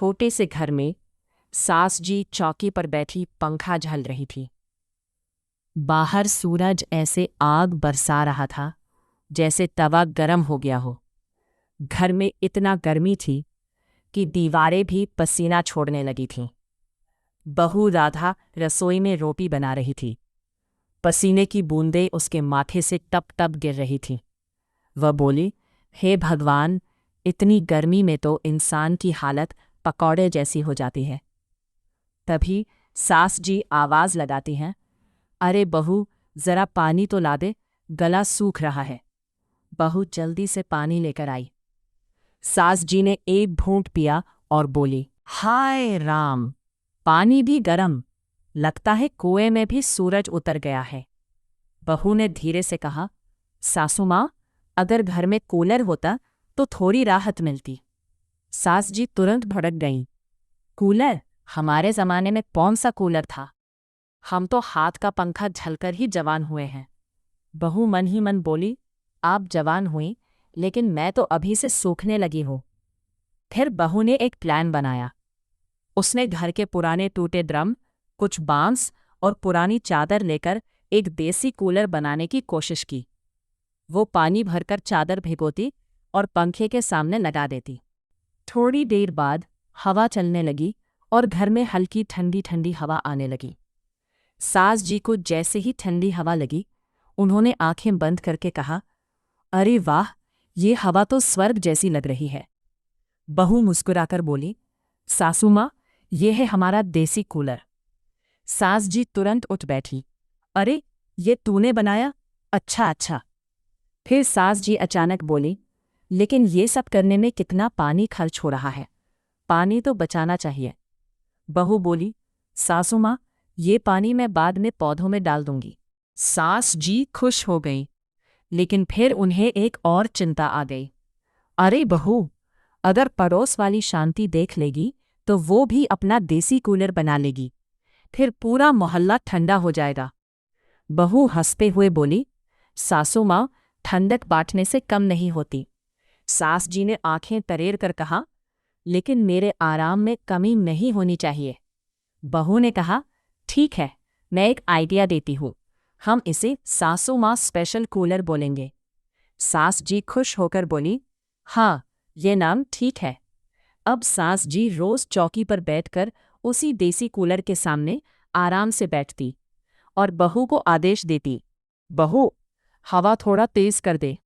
छोटे से घर में सास जी चौकी पर बैठी पंखा झल रही थी। बाहर सूरज ऐसे आग बरसा रहा था जैसे तवा गरम हो गया हो। घर में इतना गर्मी थी कि दीवारें भी पसीना छोड़ने लगी थीं। बहू राधा रसोई में रोटी बना रही थी। पसीने की बूंदें उसके माथे से टप टप गिर रही थीं। वह बोली, हे भगवान, इतनी गर्मी में तो इंसान की हालत पकौड़े जैसी हो जाती है। तभी सास जी आवाज़ लगाती हैं, अरे बहू, ज़रा पानी तो ला दे, गला सूख रहा है। बहू जल्दी से पानी लेकर आई। सास जी ने एक घूंट पिया और बोली, हाय राम, पानी भी गरम, लगता है कुएं में भी सूरज उतर गया है। बहू ने धीरे से कहा, सासू माँ, अगर घर में कूलर होता तो थोड़ी राहत मिलती। सास जी तुरंत भड़क गईं। कूलर? हमारे ज़माने में कौन सा कूलर था? हम तो हाथ का पंखा झलकर ही जवान हुए हैं। बहू मन ही मन बोली, आप जवान हुई, लेकिन मैं तो अभी से सूखने लगी हूँ। फिर बहू ने एक प्लान बनाया। उसने घर के पुराने टूटे ड्रम, कुछ बांस और पुरानी चादर लेकर एक देसी कूलर बनाने की कोशिश की। वो पानी भरकर चादर भिगोती और पंखे के सामने लगा देती। थोड़ी देर बाद हवा चलने लगी और घर में हल्की ठंडी ठंडी हवा आने लगी। सास जी को जैसे ही ठंडी हवा लगी, उन्होंने आंखें बंद करके कहा, अरे वाह, ये हवा तो स्वर्ग जैसी लग रही है। बहू मुस्कुराकर बोली, सासू माँ, ये है हमारा देसी कूलर। सास जी तुरंत उठ बैठी। अरे, ये तूने बनाया? अच्छा अच्छा। फिर सास जी अचानक बोली, लेकिन ये सब करने में कितना पानी खर्च हो रहा है, पानी तो बचाना चाहिए। बहू बोली, सासू माँ, ये पानी मैं बाद में पौधों में डाल दूंगी। सास जी खुश हो गई, लेकिन फिर उन्हें एक और चिंता आ गई। अरे बहू, अगर पड़ोस वाली शांति देख लेगी तो वो भी अपना देसी कूलर बना लेगी, फिर पूरा मोहल्ला ठंडा हो जाएगा। बहू हंसते हुए बोली, सासू माँ, ठंडक बांटने से कम नहीं होती। सास जी ने आंखें तरेर कर कहा, लेकिन मेरे आराम में कमी नहीं होनी चाहिए। बहू ने कहा, ठीक है, मैं एक आइडिया देती हूँ, हम इसे सासू माँ स्पेशल कूलर बोलेंगे। सास जी खुश होकर बोली, हाँ, ये नाम ठीक है। अब सास जी रोज चौकी पर बैठकर उसी देसी कूलर के सामने आराम से बैठती और बहू को आदेश देती, बहू, हवा थोड़ा तेज कर दे,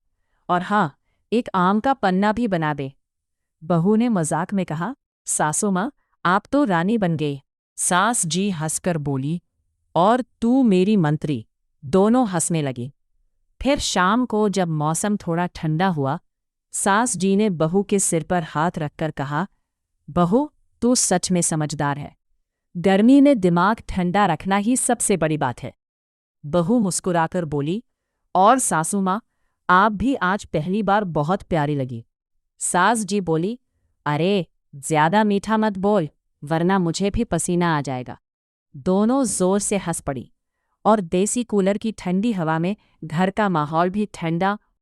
और हाँ, एक आम का पन्ना भी बना दे। बहू ने मजाक में कहा, सासू माँ, आप तो रानी बन गई। सास जी हंसकर बोली, और तू मेरी मंत्री। दोनों हंसने लगी। फिर शाम को जब मौसम थोड़ा ठंडा हुआ, सास जी ने बहू के सिर पर हाथ रखकर कहा, बहू, तू सच में समझदार है। गर्मी में दिमाग ठंडा रखना ही सबसे बड़ी बात है। बहू मुस्कुराकर बोली, और सासू माँ, आप भी आज पहली बार बहुत प्यारी लगी। सास जी बोली, अरे, ज्यादा मीठा मत बोल, वरना मुझे भी पसीना आ जाएगा। दोनों जोर से हंस पड़ी और देसी कूलर की ठंडी हवा में घर का माहौल भी ठंडा